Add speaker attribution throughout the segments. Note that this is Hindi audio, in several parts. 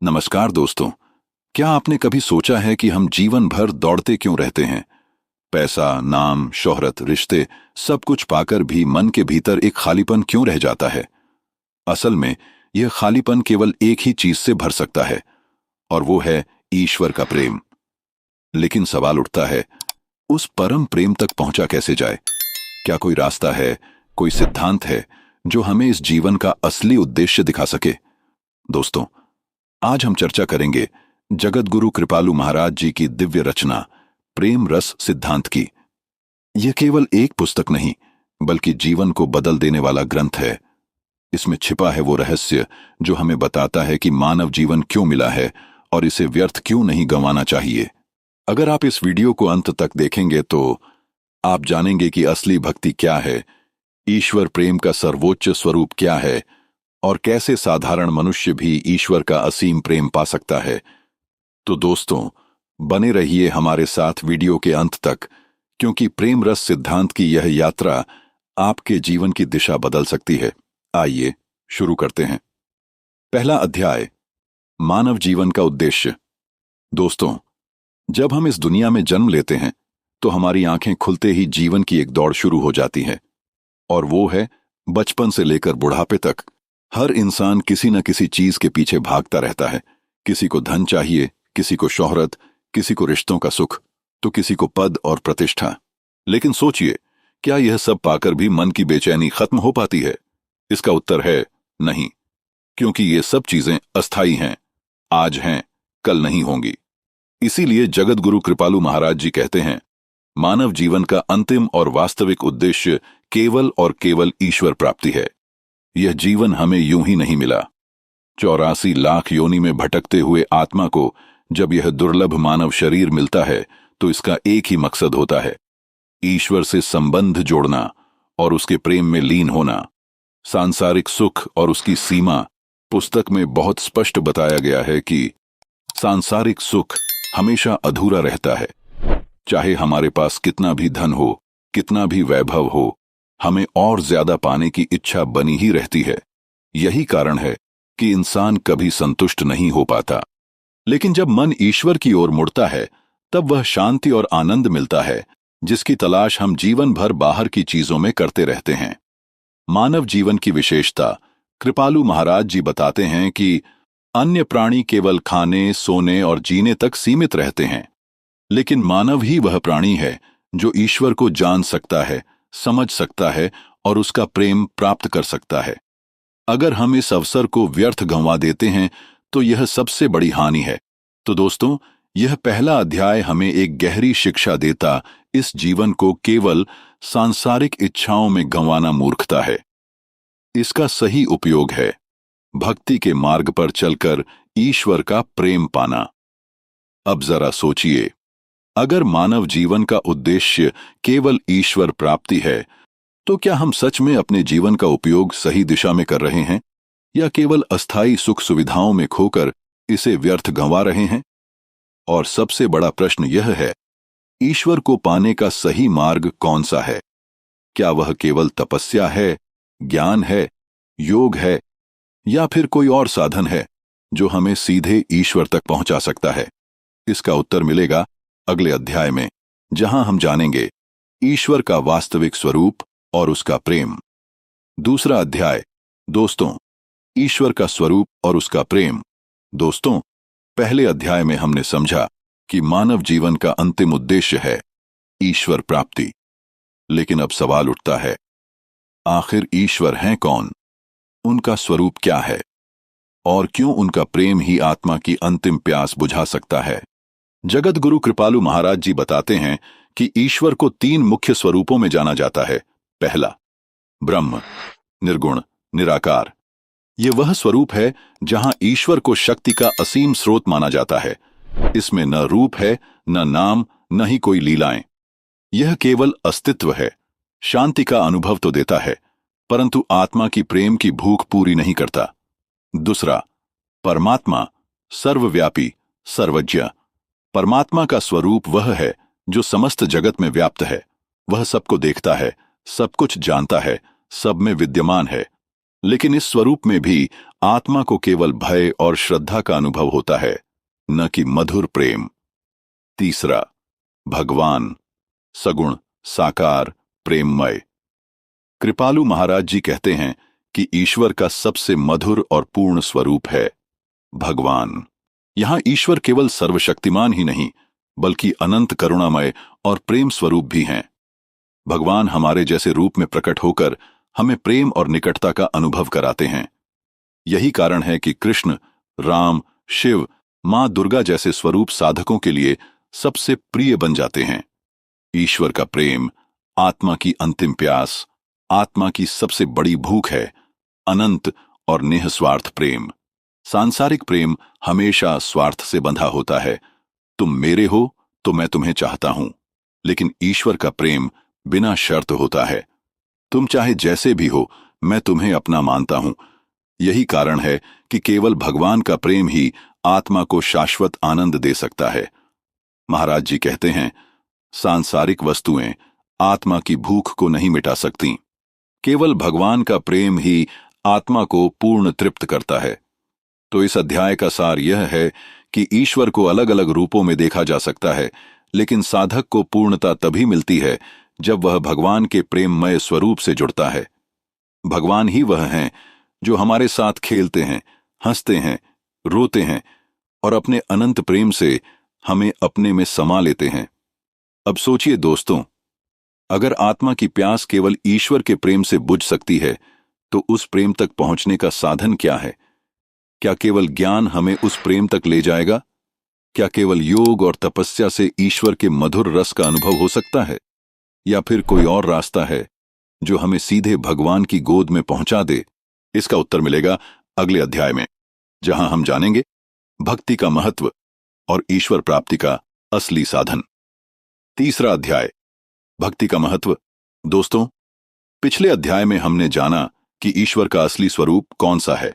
Speaker 1: नमस्कार दोस्तों। क्या आपने कभी सोचा है कि हम जीवन भर दौड़ते क्यों रहते हैं? पैसा, नाम, शोहरत, रिश्ते सब कुछ पाकर भी मन के भीतर एक खालीपन क्यों रह जाता है? असल में यह खालीपन केवल एक ही चीज से भर सकता है और वो है ईश्वर का प्रेम। लेकिन सवाल उठता है, उस परम प्रेम तक पहुंचा कैसे जाए? क्या कोई रास्ता है, कोई सिद्धांत है जो हमें इस जीवन का असली उद्देश्य दिखा सके? दोस्तों, आज हम चर्चा करेंगे जगत गुरु कृपालु महाराज जी की दिव्य रचना प्रेम रस सिद्धांत की। यह केवल एक पुस्तक नहीं, बल्कि जीवन को बदल देने वाला ग्रंथ है। इसमें छिपा है वो रहस्य जो हमें बताता है कि मानव जीवन क्यों मिला है और इसे व्यर्थ क्यों नहीं गंवाना चाहिए। अगर आप इस वीडियो को अंत तक देखेंगे तो आप जानेंगे कि असली भक्ति क्या है, ईश्वर प्रेम का सर्वोच्च स्वरूप क्या है और कैसे साधारण मनुष्य भी ईश्वर का असीम प्रेम पा सकता है। तो दोस्तों, बने रहिए हमारे साथ वीडियो के अंत तक, क्योंकि प्रेम रस सिद्धांत की यह यात्रा आपके जीवन की दिशा बदल सकती है। आइए शुरू करते हैं। पहला अध्याय, मानव जीवन का उद्देश्य। दोस्तों, जब हम इस दुनिया में जन्म लेते हैं तो हमारी आंखें खुलते ही जीवन की एक दौड़ शुरू हो जाती है, और वो है बचपन से लेकर बुढ़ापे तक। हर इंसान किसी न किसी चीज के पीछे भागता रहता है। किसी को धन चाहिए, किसी को शोहरत, किसी को रिश्तों का सुख, तो किसी को पद और प्रतिष्ठा। लेकिन सोचिए, क्या यह सब पाकर भी मन की बेचैनी खत्म हो पाती है? इसका उत्तर है नहीं, क्योंकि ये सब चीजें अस्थायी हैं, आज हैं, कल नहीं होंगी। इसीलिए जगत गुरु कृपालु महाराज जी कहते हैं, मानव जीवन का अंतिम और वास्तविक उद्देश्य केवल और केवल ईश्वर प्राप्ति है। यह जीवन हमें यूं ही नहीं मिला। 84 लाख योनि में भटकते हुए आत्मा को जब यह दुर्लभ मानव शरीर मिलता है तो इसका एक ही मकसद होता है, ईश्वर से संबंध जोड़ना और उसके प्रेम में लीन होना। सांसारिक सुख और उसकी सीमा पुस्तक में बहुत स्पष्ट बताया गया है कि सांसारिक सुख हमेशा अधूरा रहता है। चाहे हमारे पास कितना भी धन हो, कितना भी वैभव हो, हमें और ज्यादा पाने की इच्छा बनी ही रहती है। यही कारण है कि इंसान कभी संतुष्ट नहीं हो पाता। लेकिन जब मन ईश्वर की ओर मुड़ता है, तब वह शांति और आनंद मिलता है जिसकी तलाश हम जीवन भर बाहर की चीजों में करते रहते हैं। मानव जीवन की विशेषता कृपालु महाराज जी बताते हैं कि अन्य प्राणी केवल खाने, सोने और जीने तक सीमित रहते हैं, लेकिन मानव ही वह प्राणी है जो ईश्वर को जान सकता है, समझ सकता है और उसका प्रेम प्राप्त कर सकता है। अगर हम इस अवसर को व्यर्थ गंवा देते हैं तो यह सबसे बड़ी हानि है। तो दोस्तों, यह पहला अध्याय हमें एक गहरी शिक्षा देता, इस जीवन को केवल सांसारिक इच्छाओं में गंवाना मूर्खता है। इसका सही उपयोग है भक्ति के मार्ग पर चलकर ईश्वर का प्रेम पाना। अब जरा सोचिए, अगर मानव जीवन का उद्देश्य केवल ईश्वर प्राप्ति है, तो क्या हम सच में अपने जीवन का उपयोग सही दिशा में कर रहे हैं या केवल अस्थायी सुख सुविधाओं में खोकर इसे व्यर्थ गंवा रहे हैं? और सबसे बड़ा प्रश्न यह है, ईश्वर को पाने का सही मार्ग कौन सा है? क्या वह केवल तपस्या है, ज्ञान है, योग है, या फिर कोई और साधन है जो हमें सीधे ईश्वर तक पहुंचा सकता है? इसका उत्तर मिलेगा अगले अध्याय में, जहां हम जानेंगे ईश्वर का वास्तविक स्वरूप और उसका प्रेम। दूसरा अध्याय, दोस्तों, ईश्वर का स्वरूप और उसका प्रेम। दोस्तों, पहले अध्याय में हमने समझा कि मानव जीवन का अंतिम उद्देश्य है ईश्वर प्राप्ति। लेकिन अब सवाल उठता है, आखिर ईश्वर हैं कौन? उनका स्वरूप क्या है? और क्यों उनका प्रेम ही आत्मा की अंतिम प्यास बुझा सकता है? जगत गुरु कृपालु महाराज जी बताते हैं कि ईश्वर को 3 मुख्य स्वरूपों में जाना जाता है। पहला, ब्रह्म, निर्गुण, निराकार। यह वह स्वरूप है जहां ईश्वर को शक्ति का असीम स्रोत माना जाता है। इसमें न रूप है, न नाम, न ही कोई लीलाएं। यह केवल अस्तित्व है। शांति का अनुभव तो देता है, परंतु आत्मा की प्रेम की भूख पूरी नहीं करता। दूसरा, परमात्मा, सर्वव्यापी, सर्वज्ञ। परमात्मा का स्वरूप वह है जो समस्त जगत में व्याप्त है। वह सबको देखता है, सब कुछ जानता है, सब में विद्यमान है। लेकिन इस स्वरूप में भी आत्मा को केवल भय और श्रद्धा का अनुभव होता है, न कि मधुर प्रेम। तीसरा, भगवान सगुण, साकार, प्रेममय। कृपालु महाराज जी कहते हैं कि ईश्वर का सबसे मधुर और पूर्ण स्वरूप है भगवान। यहां ईश्वर केवल सर्वशक्तिमान ही नहीं, बल्कि अनंत करुणामय और प्रेम स्वरूप भी हैं। भगवान हमारे जैसे रूप में प्रकट होकर हमें प्रेम और निकटता का अनुभव कराते हैं। यही कारण है कि कृष्ण, राम, शिव, मां दुर्गा जैसे स्वरूप साधकों के लिए सबसे प्रिय बन जाते हैं। ईश्वर का प्रेम आत्मा की अंतिम प्यास, आत्मा की सबसे बड़ी भूख है, अनंत और निःस्वार्थ प्रेम। सांसारिक प्रेम हमेशा स्वार्थ से बंधा होता है। तुम मेरे हो तो मैं तुम्हें चाहता हूं। लेकिन ईश्वर का प्रेम बिना शर्त होता है। तुम चाहे जैसे भी हो, मैं तुम्हें अपना मानता हूं। यही कारण है कि केवल भगवान का प्रेम ही आत्मा को शाश्वत आनंद दे सकता है। महाराज जी कहते हैं, सांसारिक वस्तुएं आत्मा की भूख को नहीं मिटा सकती। केवल भगवान का प्रेम ही आत्मा को पूर्ण तृप्त करता है। तो इस अध्याय का सार यह है कि ईश्वर को अलग अलग रूपों में देखा जा सकता है, लेकिन साधक को पूर्णता तभी मिलती है जब वह भगवान के प्रेममय स्वरूप से जुड़ता है। भगवान ही वह हैं जो हमारे साथ खेलते हैं, हंसते हैं, रोते हैं और अपने अनंत प्रेम से हमें अपने में समा लेते हैं। अब सोचिए दोस्तों, अगर आत्मा की प्यास केवल ईश्वर के प्रेम से बुझ सकती है, तो उस प्रेम तक पहुंचने का साधन क्या है? क्या केवल ज्ञान हमें उस प्रेम तक ले जाएगा? क्या केवल योग और तपस्या से ईश्वर के मधुर रस का अनुभव हो सकता है? या फिर कोई और रास्ता है जो हमें सीधे भगवान की गोद में पहुंचा दे? इसका उत्तर मिलेगा अगले अध्याय में, जहां हम जानेंगे भक्ति का महत्व और ईश्वर प्राप्ति का असली साधन। तीसरा अध्याय, भक्ति का महत्व। दोस्तों, पिछले अध्याय में हमने जाना कि ईश्वर का असली स्वरूप कौन सा है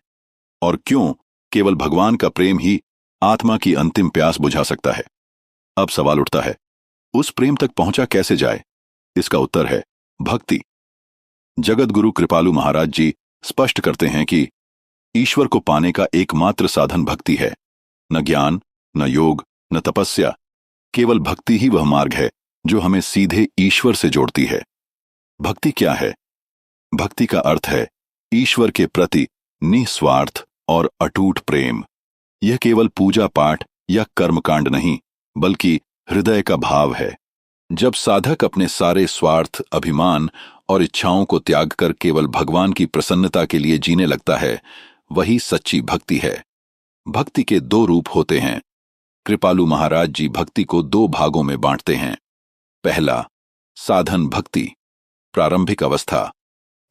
Speaker 1: और क्यों केवल भगवान का प्रेम ही आत्मा की अंतिम प्यास बुझा सकता है। अब सवाल उठता है, उस प्रेम तक पहुंचा कैसे जाए? इसका उत्तर है भक्ति। जगत गुरु कृपालु महाराज जी स्पष्ट करते हैं कि ईश्वर को पाने का एकमात्र साधन भक्ति है। न ज्ञान, न योग, न तपस्या, केवल भक्ति ही वह मार्ग है जो हमें सीधे ईश्वर से जोड़ती है। भक्ति क्या है? भक्ति का अर्थ है ईश्वर के प्रति निस्वार्थ और अटूट प्रेम। यह केवल पूजा पाठ या कर्मकांड नहीं, बल्कि हृदय का भाव है। जब साधक अपने सारे स्वार्थ, अभिमान और इच्छाओं को त्याग कर केवल भगवान की प्रसन्नता के लिए जीने लगता है, वही सच्ची भक्ति है। भक्ति के दो रूप होते हैं। कृपालु महाराज जी भक्ति को दो भागों में बांटते हैं। पहला, साधन भक्ति, प्रारंभिक अवस्था।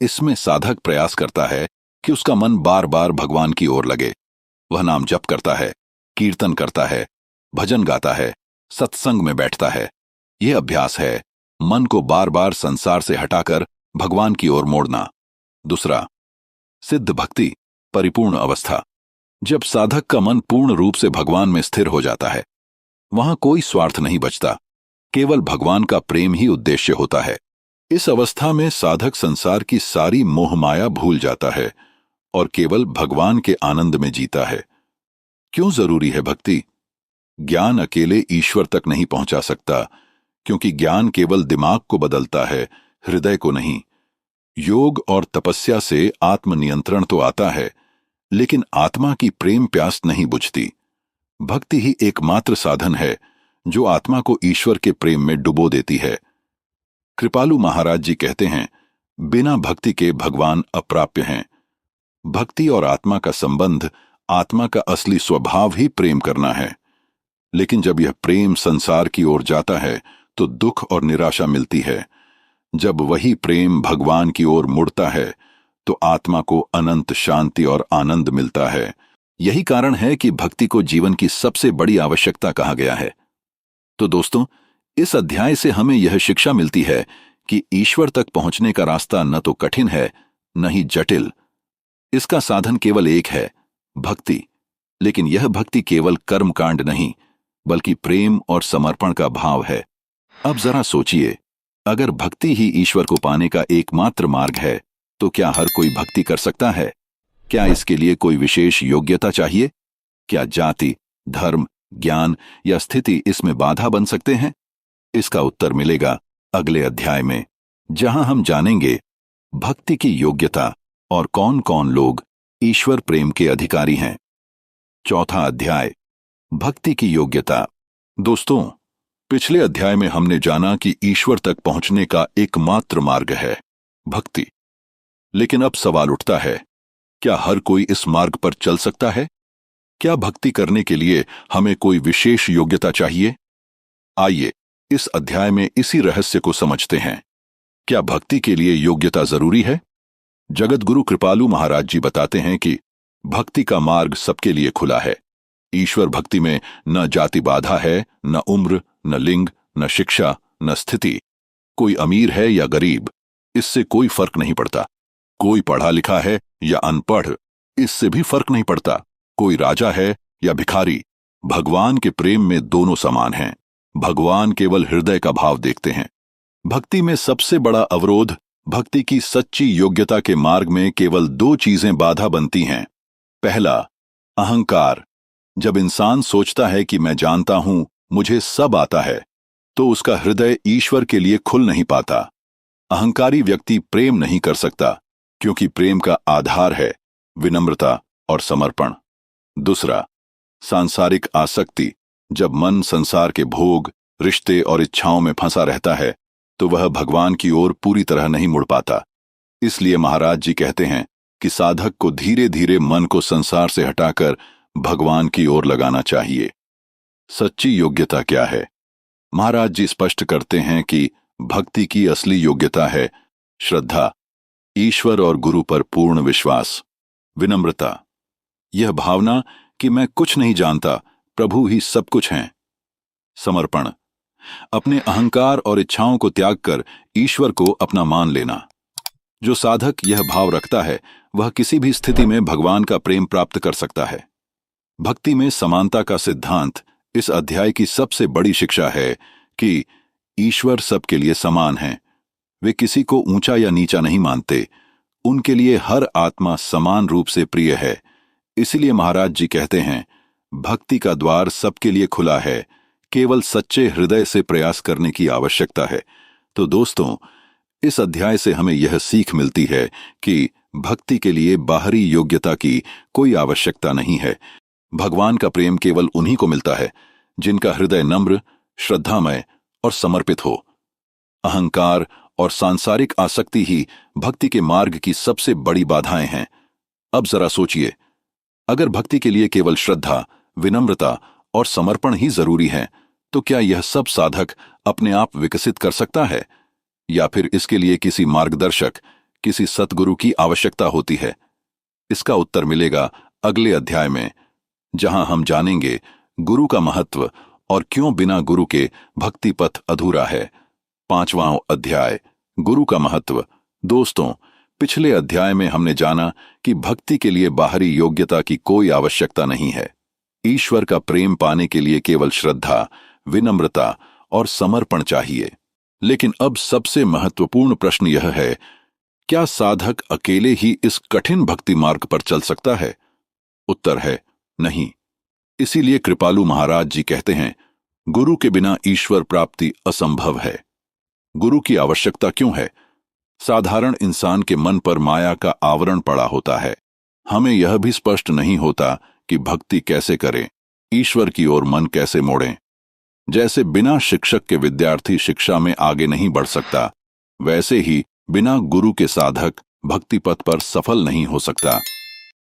Speaker 1: इसमें साधक प्रयास करता है कि उसका मन बार बार भगवान की ओर लगे। वह नाम जप करता है, कीर्तन करता है, भजन गाता है, सत्संग में बैठता है। यह अभ्यास है मन को बार बार संसार से हटाकर भगवान की ओर मोड़ना। दूसरा, सिद्ध भक्ति, परिपूर्ण अवस्था। जब साधक का मन पूर्ण रूप से भगवान में स्थिर हो जाता है, वहां कोई स्वार्थ नहीं बचता, केवल भगवान का प्रेम ही उद्देश्य होता है। इस अवस्था में साधक संसार की सारी मोहमाया भूल जाता है और केवल भगवान के आनंद में जीता है। क्यों जरूरी है भक्ति? ज्ञान अकेले ईश्वर तक नहीं पहुंचा सकता, क्योंकि ज्ञान केवल दिमाग को बदलता है, हृदय को नहीं। योग और तपस्या से आत्मनियंत्रण तो आता है, लेकिन आत्मा की प्रेम प्यास नहीं बुझती। भक्ति ही एकमात्र साधन है जो आत्मा को ईश्वर के प्रेम में डुबो देती है। कृपालु महाराज जी कहते हैं, बिना भक्ति के भगवान अप्राप्य हैं। भक्ति और आत्मा का संबंध, आत्मा का असली स्वभाव ही प्रेम करना है। लेकिन जब यह प्रेम संसार की ओर जाता है तो दुख और निराशा मिलती है। जब वही प्रेम भगवान की ओर मुड़ता है तो आत्मा को अनंत शांति और आनंद मिलता है। यही कारण है कि भक्ति को जीवन की सबसे बड़ी आवश्यकता कहा गया है। तो दोस्तों, इस अध्याय से हमें यह शिक्षा मिलती है कि ईश्वर तक पहुंचने का रास्ता न तो कठिन है, न ही जटिल। इसका साधन केवल एक है, भक्ति। लेकिन यह भक्ति केवल कर्मकांड नहीं, बल्कि प्रेम और समर्पण का भाव है। अब जरा सोचिए, अगर भक्ति ही ईश्वर को पाने का एकमात्र मार्ग है, तो क्या हर कोई भक्ति कर सकता है? क्या इसके लिए कोई विशेष योग्यता चाहिए? क्या जाति, धर्म, ज्ञान या स्थिति इसमें बाधा बन सकते हैं? इसका उत्तर मिलेगा अगले अध्याय में, जहां हम जानेंगे भक्ति की योग्यता और कौन कौन लोग ईश्वर प्रेम के अधिकारी हैं। चौथा अध्याय, भक्ति की योग्यता। दोस्तों, पिछले अध्याय में हमने जाना कि ईश्वर तक पहुंचने का एकमात्र मार्ग है भक्ति। लेकिन अब सवाल उठता है, क्या हर कोई इस मार्ग पर चल सकता है? क्या भक्ति करने के लिए हमें कोई विशेष योग्यता चाहिए? आइए इस अध्याय में इसी रहस्य को समझते हैं। क्या भक्ति के लिए योग्यता जरूरी है? जगत गुरु कृपालु महाराज जी बताते हैं कि भक्ति का मार्ग सबके लिए खुला है। ईश्वर भक्ति में न जाति बाधा है, न उम्र, न लिंग, न शिक्षा, न स्थिति। कोई अमीर है या गरीब, इससे कोई फर्क नहीं पड़ता। कोई पढ़ा लिखा है या अनपढ़, इससे भी फर्क नहीं पड़ता। कोई राजा है या भिखारी, भगवान के प्रेम में दोनों समान हैं। भगवान केवल हृदय का भाव देखते हैं। भक्ति में सबसे बड़ा अवरोध, भक्ति की सच्ची योग्यता के मार्ग में केवल दो चीजें बाधा बनती हैं। पहला, अहंकार। जब इंसान सोचता है कि मैं जानता हूं, मुझे सब आता है, तो उसका हृदय ईश्वर के लिए खुल नहीं पाता। अहंकारी व्यक्ति प्रेम नहीं कर सकता, क्योंकि प्रेम का आधार है विनम्रता और समर्पण। दूसरा, सांसारिक आसक्ति। जब मन संसार के भोग, रिश्ते और इच्छाओं में फंसा रहता है, तो वह भगवान की ओर पूरी तरह नहीं मुड़ पाता। इसलिए महाराज जी कहते हैं कि साधक को धीरे धीरे मन को संसार से हटाकर भगवान की ओर लगाना चाहिए। सच्ची योग्यता क्या है? महाराज जी स्पष्ट करते हैं कि भक्ति की असली योग्यता है श्रद्धा, ईश्वर और गुरु पर पूर्ण विश्वास, विनम्रता, यह भावना कि मैं कुछ नहीं जानता, प्रभु ही सब कुछ हैं, समर्पण, अपने अहंकार और इच्छाओं को त्याग कर ईश्वर को अपना मान लेना। जो साधक यह भाव रखता है, वह किसी भी स्थिति में भगवान का प्रेम प्राप्त कर सकता है। भक्ति में समानता का सिद्धांत इस अध्याय की सबसे बड़ी शिक्षा है कि ईश्वर सबके लिए समान हैं। वे किसी को ऊंचा या नीचा नहीं मानते। उनके लिए हर आत्मा समान रूप से प्रिय है। इसलिए महाराज जी कहते हैं, भक्ति का द्वार सबके लिए खुला है, केवल सच्चे हृदय से प्रयास करने की आवश्यकता है। तो दोस्तों, इस अध्याय से हमें यह सीख मिलती है कि भक्ति के लिए बाहरी योग्यता की कोई आवश्यकता नहीं है। भगवान का प्रेम केवल उन्हीं को मिलता है जिनका हृदय नम्र, श्रद्धामय और समर्पित हो। अहंकार और सांसारिक आसक्ति ही भक्ति के मार्ग की सबसे बड़ी बाधाएं हैं। अब जरा सोचिए, अगर भक्ति के लिए केवल श्रद्धा, विनम्रता और समर्पण ही जरूरी है, तो क्या यह सब साधक अपने आप विकसित कर सकता है, या फिर इसके लिए किसी मार्गदर्शक, किसी सतगुरु की आवश्यकता होती है? इसका उत्तर मिलेगा अगले अध्याय में, जहां हम जानेंगे गुरु का महत्व और क्यों बिना गुरु के भक्ति पथ अधूरा है। 5वां अध्याय, गुरु का महत्व। दोस्तों, पिछले अध्याय में हमने जाना कि भक्ति के लिए बाहरी योग्यता की कोई आवश्यकता नहीं है। ईश्वर का प्रेम पाने के लिए केवल श्रद्धा, विनम्रता और समर्पण चाहिए। लेकिन अब सबसे महत्वपूर्ण प्रश्न यह है, क्या साधक अकेले ही इस कठिन भक्ति मार्ग पर चल सकता है? उत्तर है नहीं। इसीलिए कृपालु महाराज जी कहते हैं, गुरु के बिना ईश्वर प्राप्ति असंभव है। गुरु की आवश्यकता क्यों है? साधारण इंसान के मन पर माया का आवरण पड़ा होता है। हमें यह भी स्पष्ट नहीं होता कि भक्ति कैसे करें, ईश्वर की ओर मन कैसे मोड़ें। जैसे बिना शिक्षक के विद्यार्थी शिक्षा में आगे नहीं बढ़ सकता, वैसे ही बिना गुरु के साधक भक्ति पथ पर सफल नहीं हो सकता।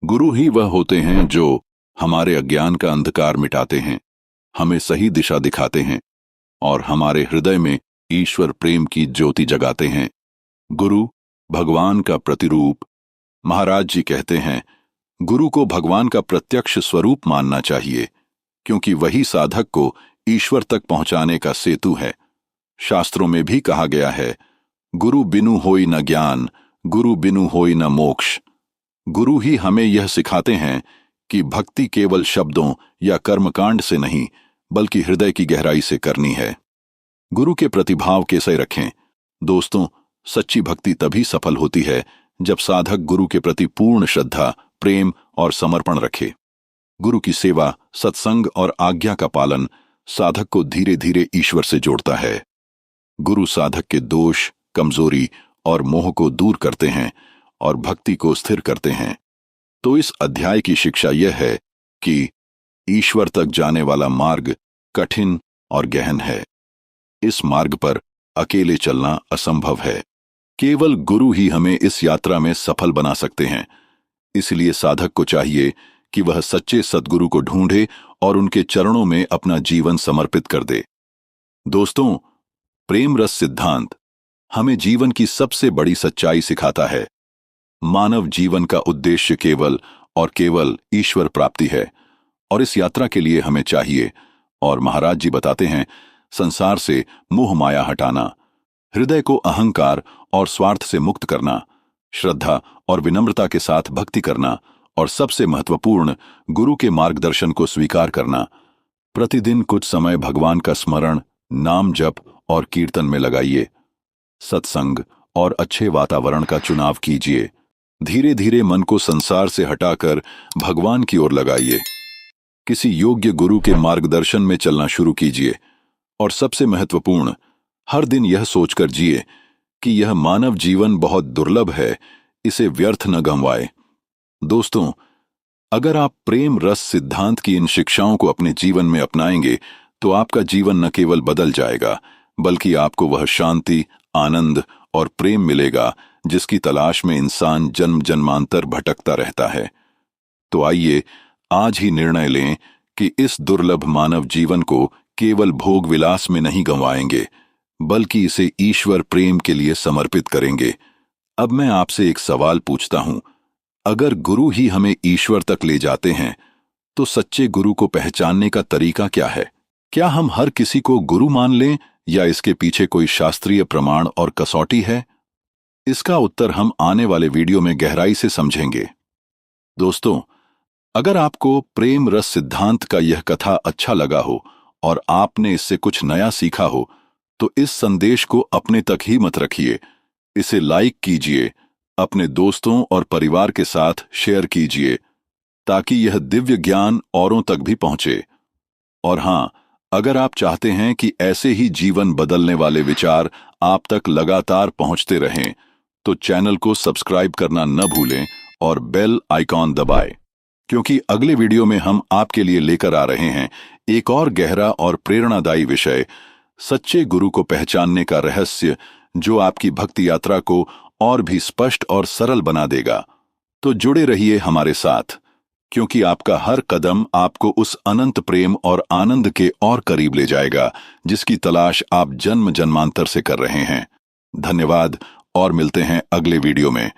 Speaker 1: गुरु ही वह होते हैं जो हमारे अज्ञान का अंधकार मिटाते हैं, हमें सही दिशा दिखाते हैं और हमारे हृदय में ईश्वर प्रेम की ज्योति जगाते हैं। गुरु भगवान का प्रतिरूप। महाराज जी कहते हैं, गुरु को भगवान का प्रत्यक्ष स्वरूप मानना चाहिए, क्योंकि वही साधक को ईश्वर तक पहुंचाने का सेतु है। शास्त्रों में भी कहा गया है, गुरु बिनु होई न ज्ञान, गुरु बिनु होई न मोक्ष। गुरु ही हमें यह सिखाते हैं कि भक्ति केवल शब्दों या कर्मकांड से नहीं, बल्कि हृदय की गहराई से करनी है। गुरु के प्रतिभाव कैसे रखें? दोस्तों, सच्ची भक्ति तभी सफल होती है जब साधक गुरु के प्रति पूर्ण श्रद्धा, प्रेम और समर्पण रखे। गुरु की सेवा, सत्संग और आज्ञा का पालन साधक को धीरे धीरे ईश्वर से जोड़ता है। गुरु साधक के दोष, कमजोरी और मोह को दूर करते हैं और भक्ति को स्थिर करते हैं। तो इस अध्याय की शिक्षा यह है कि ईश्वर तक जाने वाला मार्ग कठिन और गहन है। इस मार्ग पर अकेले चलना असंभव है। केवल गुरु ही हमें इस यात्रा में सफल बना सकते हैं। इसलिए साधक को चाहिए कि वह सच्चे सद्गुरु को ढूंढे और उनके चरणों में अपना जीवन समर्पित कर दे। दोस्तों, प्रेम रस सिद्धांत हमें जीवन की सबसे बड़ी सच्चाई सिखाता है। मानव जीवन का उद्देश्य केवल और केवल ईश्वर प्राप्ति है और इस यात्रा के लिए हमें चाहिए, और महाराज जी बताते हैं, संसार से मोह माया हटाना, हृदय को अहंकार और स्वार्थ से मुक्त करना, श्रद्धा और विनम्रता के साथ भक्ति करना, और सबसे महत्वपूर्ण गुरु के मार्गदर्शन को स्वीकार करना। प्रतिदिन कुछ समय भगवान का स्मरण, नाम जप और कीर्तन में लगाइए। सत्संग और अच्छे वातावरण का चुनाव कीजिए। धीरे धीरे मन को संसार से हटाकर भगवान की ओर लगाइए। किसी योग्य गुरु के मार्गदर्शन में चलना शुरू कीजिए। और सबसे महत्वपूर्ण, हर दिन यह सोचकर जिए कि यह मानव जीवन बहुत दुर्लभ है, इसे व्यर्थ न गंवाए। दोस्तों, अगर आप प्रेम रस सिद्धांत की इन शिक्षाओं को अपने जीवन में अपनाएंगे तो आपका जीवन न केवल बदल जाएगा, बल्कि आपको वह शांति, आनंद और प्रेम मिलेगा जिसकी तलाश में इंसान जन्म जन्मांतर भटकता रहता है। तो आइए आज ही निर्णय लें कि इस दुर्लभ मानव जीवन को केवल भोग विलास में नहीं गंवाएंगे, बल्कि इसे ईश्वर प्रेम के लिए समर्पित करेंगे। अब मैं आपसे एक सवाल पूछता हूं, अगर गुरु ही हमें ईश्वर तक ले जाते हैं तो सच्चे गुरु को पहचानने का तरीका क्या है? क्या हम हर किसी को गुरु मान लें या इसके पीछे कोई शास्त्रीय प्रमाण और कसौटी है? इसका उत्तर हम आने वाले वीडियो में गहराई से समझेंगे। दोस्तों, अगर आपको प्रेम रस सिद्धांत का यह कथा अच्छा लगा हो और आपने इससे कुछ नया सीखा हो, तो इस संदेश को अपने तक ही मत रखिए। इसे लाइक कीजिए, अपने दोस्तों और परिवार के साथ शेयर कीजिए, ताकि यह दिव्य ज्ञान औरों तक भी पहुंचे। और हां, अगर आप चाहते हैं कि ऐसे ही जीवन बदलने वाले विचार आप तक लगातार पहुंचते रहें, तो चैनल को सब्सक्राइब करना न भूलें और बेल आइकॉन दबाएं, क्योंकि अगले वीडियो में हम आपके लिए लेकर आ रहे हैं एक और गहरा और प्रेरणादायी विषय, सच्चे गुरु को पहचानने का रहस्य, जो आपकी भक्ति यात्रा को और भी स्पष्ट और सरल बना देगा। तो जुड़े रहिए हमारे साथ, क्योंकि आपका हर कदम आपको उस अनंत प्रेम और आनंद के और करीब ले जाएगा जिसकी तलाश आप जन्म जन्मांतर से कर रहे हैं। धन्यवाद और मिलते हैं अगले वीडियो में।